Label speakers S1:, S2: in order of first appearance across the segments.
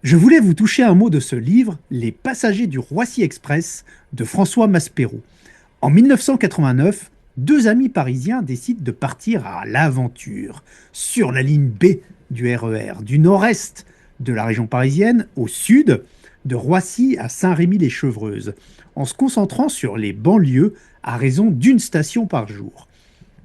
S1: Je voulais vous toucher un mot de ce livre, Les Passagers du Roissy Express de François Maspero. En 1989, deux amis parisiens décident de partir à l'aventure sur la ligne B du RER, du nord-est de la région parisienne au sud, de Roissy à Saint-Rémy-les-Chevreuses, en se concentrant sur les banlieues à raison d'une station par jour.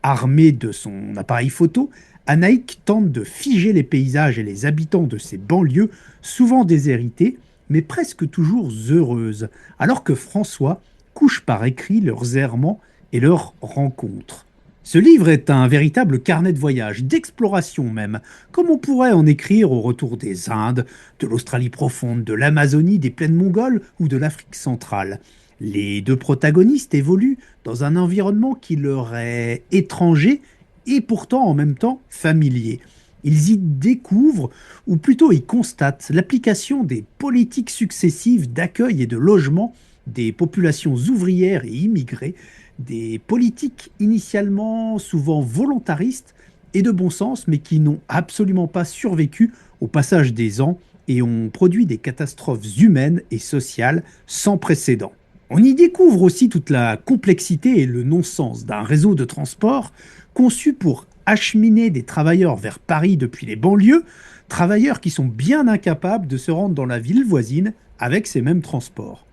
S1: Armé de son appareil photo, Anaïk tente de figer les paysages et les habitants de ces banlieues, souvent déshérités, mais presque toujours heureuses, alors que François couche par écrit leurs errements et leurs rencontres. Ce livre est un véritable carnet de voyage, d'exploration même, comme on pourrait en écrire au retour des Indes, de l'Australie profonde, de l'Amazonie, des plaines mongoles ou de l'Afrique centrale. Les deux protagonistes évoluent dans un environnement qui leur est étranger et pourtant en même temps familier. Ils y découvrent, ou plutôt y constatent, l'application des politiques successives d'accueil et de logement des populations ouvrières et immigrées, des politiques initialement souvent volontaristes et de bon sens, mais qui n'ont absolument pas survécu au passage des ans et ont produit des catastrophes humaines et sociales sans précédent. On y découvre aussi toute la complexité et le non-sens d'un réseau de transport conçu pour acheminer des travailleurs vers Paris depuis les banlieues, travailleurs qui sont bien incapables de se rendre dans la ville voisine avec ces mêmes transports.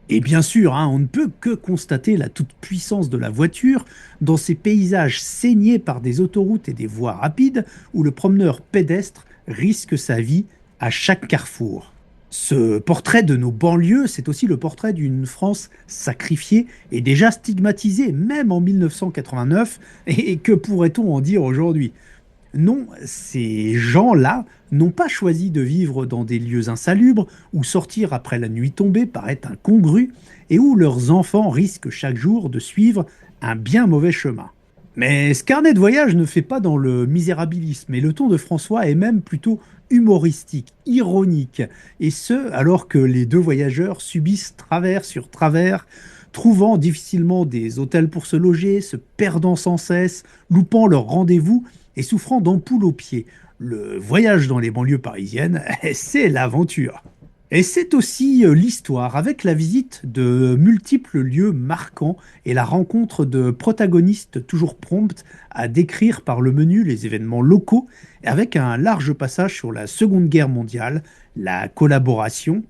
S1: Et bien sûr, on ne peut que constater la toute-puissance de la voiture dans ces paysages saignés par des autoroutes et des voies rapides où le promeneur pédestre risque sa vie à chaque carrefour. Ce portrait de nos banlieues, c'est aussi le portrait d'une France sacrifiée et déjà stigmatisée, même en 1989. Et que pourrait-on en dire aujourd'hui? Non, ces gens-là n'ont pas choisi de vivre dans des lieux insalubres où sortir après la nuit tombée paraît incongru et où leurs enfants risquent chaque jour de suivre un bien mauvais chemin. Mais ce carnet de voyage ne fait pas dans le misérabilisme et le ton de François est même plutôt humoristique, ironique, et ce alors que les deux voyageurs subissent travers sur travers, trouvant difficilement des hôtels pour se loger, se perdant sans cesse, loupant leurs rendez-vous et souffrant d'ampoules aux pieds. Le voyage dans les banlieues parisiennes, c'est l'aventure. Et c'est aussi l'histoire, avec la visite de multiples lieux marquants et la rencontre de protagonistes toujours promptes à décrire par le menu les événements locaux, avec un large passage sur la Seconde Guerre mondiale, la collaboration,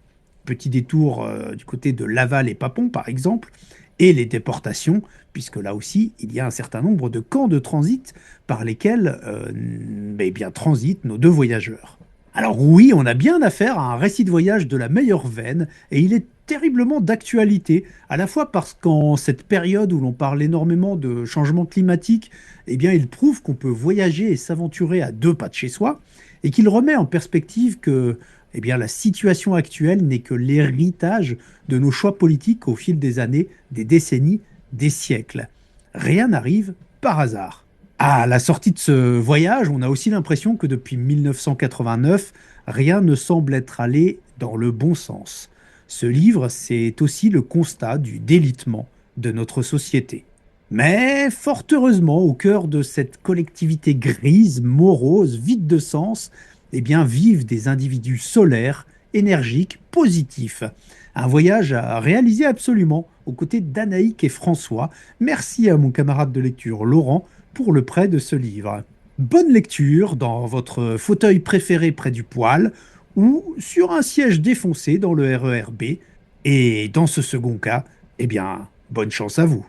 S1: petit détour du côté de Laval et Papon par exemple, et les déportations, puisque là aussi il y a un certain nombre de camps de transit par lesquels eh bien, transitent nos deux voyageurs. Alors oui, on a bien affaire à un récit de voyage de la meilleure veine, et il est terriblement d'actualité, à la fois parce qu'en cette période où l'on parle énormément de changement climatique, eh bien il prouve qu'on peut voyager et s'aventurer à deux pas de chez soi, et qu'il remet en perspective que eh bien, la situation actuelle n'est que l'héritage de nos choix politiques au fil des années, des décennies, des siècles. Rien n'arrive par hasard. À la sortie de ce voyage, on a aussi l'impression que depuis 1989, rien ne semble être allé dans le bon sens. Ce livre, c'est aussi le constat du délitement de notre société. Mais fort heureusement, au cœur de cette collectivité grise, morose, vide de sens, eh bien, vivent des individus solaires, énergiques, positifs. Un voyage à réaliser absolument aux côtés d'Anaïk et François. Merci à mon camarade de lecture Laurent pour le prêt de ce livre. Bonne lecture dans votre fauteuil préféré près du poêle ou sur un siège défoncé dans le RER B. Et dans ce second cas, eh bien, bonne chance à vous.